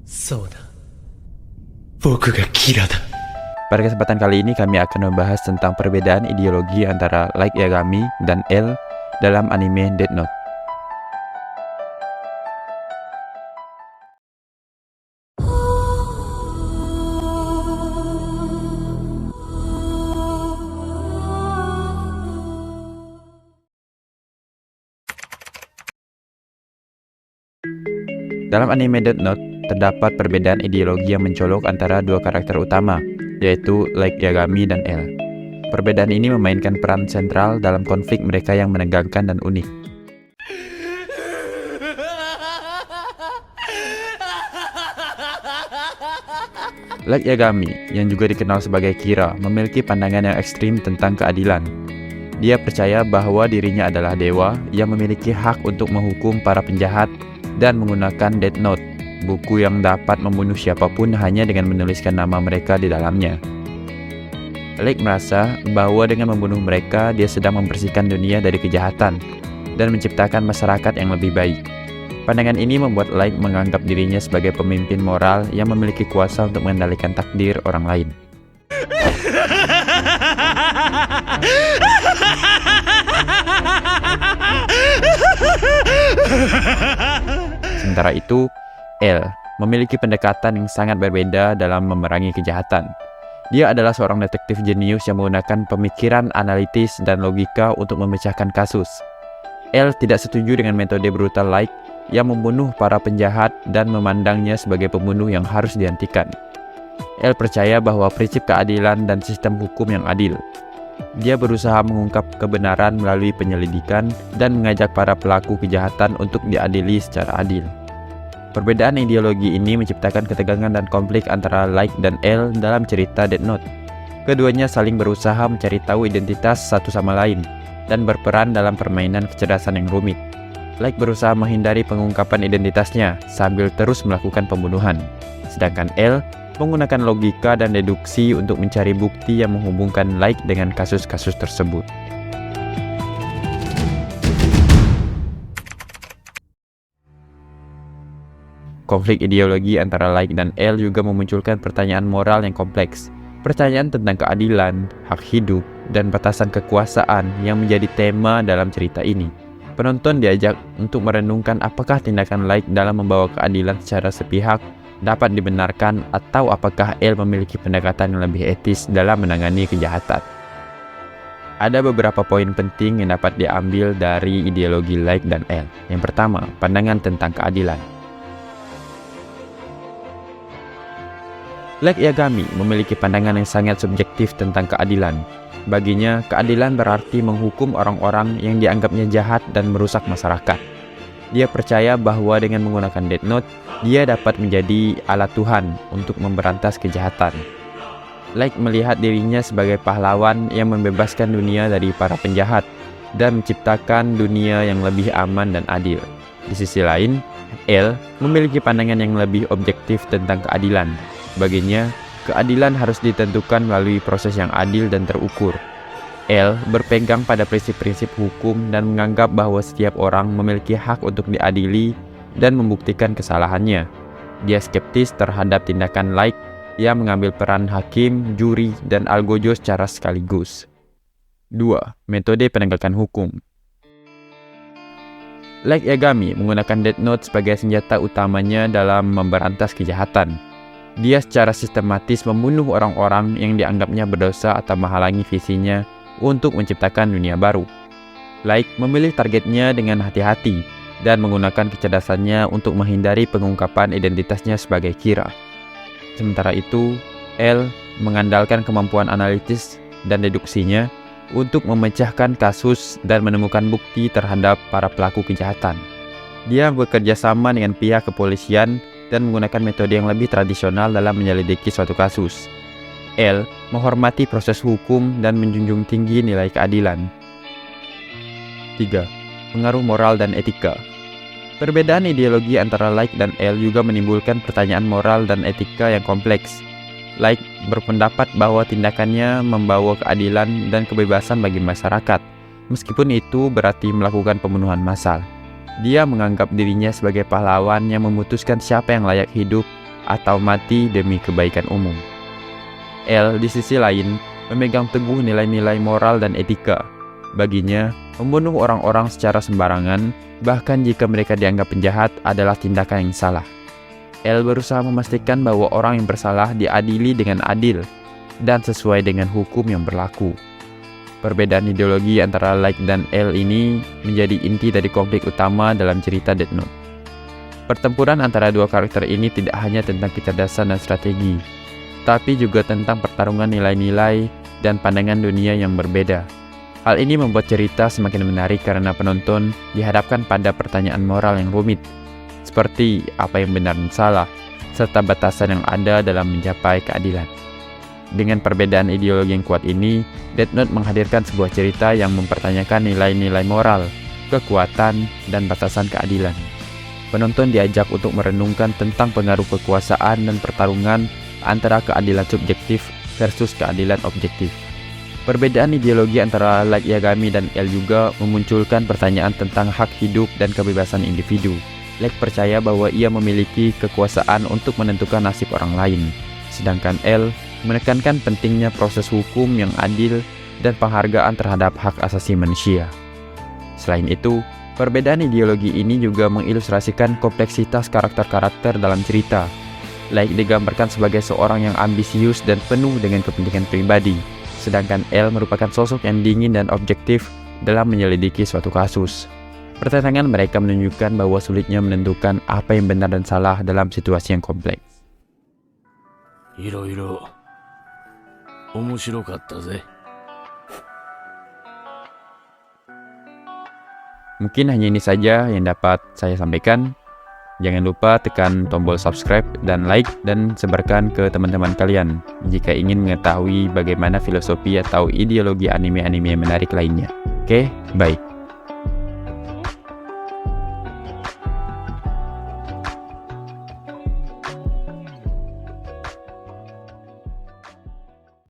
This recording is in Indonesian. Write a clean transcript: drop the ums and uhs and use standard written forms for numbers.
そうだ。僕がキラだ。Pada kesempatan kali ini kami akan membahas tentang perbedaan ideologi antara Light Yagami dan L dalam anime Death Note. Dalam anime Death Note, terdapat perbedaan ideologi yang mencolok antara dua karakter utama, yaitu Light Yagami dan L. Perbedaan ini memainkan peran sentral dalam konflik mereka yang menegangkan dan unik. Light Yagami, yang juga dikenal sebagai Kira, memiliki pandangan yang ekstrim tentang keadilan. Dia percaya bahwa dirinya adalah dewa yang memiliki hak untuk menghukum para penjahat dan menggunakan Death Note, buku yang dapat membunuh siapapun hanya dengan menuliskan nama mereka di dalamnya. Light merasa bahwa dengan membunuh mereka, dia sedang membersihkan dunia dari kejahatan dan menciptakan masyarakat yang lebih baik. Pandangan ini membuat Light menganggap dirinya sebagai pemimpin moral yang memiliki kuasa untuk mengendalikan takdir orang lain. Sementara itu, L memiliki pendekatan yang sangat berbeda dalam memerangi kejahatan. Dia adalah seorang detektif jenius yang menggunakan pemikiran analitis dan logika untuk memecahkan kasus. L tidak setuju dengan metode brutal Light yang membunuh para penjahat dan memandangnya sebagai pembunuh yang harus dihentikan. L percaya bahwa prinsip keadilan dan sistem hukum yang adil. Dia berusaha mengungkap kebenaran melalui penyelidikan dan mengajak para pelaku kejahatan untuk diadili secara adil. Perbedaan ideologi ini menciptakan ketegangan dan konflik antara Light dan L dalam cerita Death Note. Keduanya saling berusaha mencari tahu identitas satu sama lain dan berperan dalam permainan kecerdasan yang rumit. Light berusaha menghindari pengungkapan identitasnya sambil terus melakukan pembunuhan, sedangkan L menggunakan logika dan deduksi untuk mencari bukti yang menghubungkan Light dengan kasus-kasus tersebut. Konflik ideologi antara Light dan L juga memunculkan pertanyaan moral yang kompleks. Pertanyaan tentang keadilan, hak hidup, dan batasan kekuasaan yang menjadi tema dalam cerita ini. Penonton diajak untuk merenungkan apakah tindakan Light dalam membawa keadilan secara sepihak dapat dibenarkan atau apakah L memiliki pendekatan yang lebih etis dalam menangani kejahatan. Ada beberapa poin penting yang dapat diambil dari ideologi Light dan L. Yang pertama, pandangan tentang keadilan. Light Yagami memiliki pandangan yang sangat subjektif tentang keadilan. Baginya, keadilan berarti menghukum orang-orang yang dianggapnya jahat dan merusak masyarakat. Dia percaya bahwa dengan menggunakan Death Note, dia dapat menjadi alat Tuhan untuk memberantas kejahatan. Light melihat dirinya sebagai pahlawan yang membebaskan dunia dari para penjahat dan menciptakan dunia yang lebih aman dan adil. Di sisi lain, L memiliki pandangan yang lebih objektif tentang keadilan. Baginya, keadilan harus ditentukan melalui proses yang adil dan terukur. L berpegang pada prinsip-prinsip hukum dan menganggap bahwa setiap orang memiliki hak untuk diadili dan membuktikan kesalahannya. Dia skeptis terhadap tindakan Light yang mengambil peran hakim, juri, dan algojo secara sekaligus. 2. Metode penegakan hukum. Light Yagami menggunakan Death Note sebagai senjata utamanya dalam memberantas kejahatan. Dia secara sistematis membunuh orang-orang yang dianggapnya berdosa atau menghalangi visinya untuk menciptakan dunia baru. Light memilih targetnya dengan hati-hati dan menggunakan kecerdasannya untuk menghindari pengungkapan identitasnya sebagai Kira. Sementara itu, L mengandalkan kemampuan analitis dan deduksinya untuk memecahkan kasus dan menemukan bukti terhadap para pelaku kejahatan. Dia bekerja sama dengan pihak kepolisian dan menggunakan metode yang lebih tradisional dalam menyelidiki suatu kasus. L menghormati proses hukum dan menjunjung tinggi nilai keadilan. 3. Pengaruh moral dan etika. Perbedaan ideologi antara Light dan L juga menimbulkan pertanyaan moral dan etika yang kompleks. Light berpendapat bahwa tindakannya membawa keadilan dan kebebasan bagi masyarakat, meskipun itu berarti melakukan pembunuhan massal. Dia menganggap dirinya sebagai pahlawan yang memutuskan siapa yang layak hidup atau mati demi kebaikan umum. L di sisi lain memegang teguh nilai-nilai moral dan etika. Baginya, membunuh orang-orang secara sembarangan, bahkan jika mereka dianggap penjahat, adalah tindakan yang salah. L berusaha memastikan bahwa orang yang bersalah diadili dengan adil dan sesuai dengan hukum yang berlaku. Perbedaan ideologi antara Light dan L ini menjadi inti dari konflik utama dalam cerita Death Note. Pertempuran antara dua karakter ini tidak hanya tentang kecerdasan dan strategi, tapi juga tentang pertarungan nilai-nilai dan pandangan dunia yang berbeda. Hal ini membuat cerita semakin menarik karena penonton dihadapkan pada pertanyaan moral yang rumit, seperti apa yang benar dan salah, serta batasan yang ada dalam mencapai keadilan. Dengan perbedaan ideologi yang kuat ini, Death Note menghadirkan sebuah cerita yang mempertanyakan nilai-nilai moral, kekuatan, dan batasan keadilan. Penonton diajak untuk merenungkan tentang pengaruh kekuasaan dan pertarungan antara keadilan subjektif versus keadilan objektif. Perbedaan ideologi antara Light Yagami dan L juga memunculkan pertanyaan tentang hak hidup dan kebebasan individu. Light percaya bahwa ia memiliki kekuasaan untuk menentukan nasib orang lain, sedangkan L menekankan pentingnya proses hukum yang adil dan penghargaan terhadap hak asasi manusia. Selain itu, perbedaan ideologi ini juga mengilustrasikan kompleksitas karakter-karakter dalam cerita. Light digambarkan sebagai seorang yang ambisius dan penuh dengan kepentingan pribadi, sedangkan L merupakan sosok yang dingin dan objektif dalam menyelidiki suatu kasus. Pertentangan mereka menunjukkan bahwa sulitnya menentukan apa yang benar dan salah dalam situasi yang kompleks. いろいろ面白かったぜ。 Mungkin hanya ini saja yang dapat saya sampaikan. Jangan lupa tekan tombol subscribe dan like dan sebarkan ke teman-teman kalian jika ingin mengetahui bagaimana filosofi atau ideologi anime-anime menarik lainnya. Oke, bye.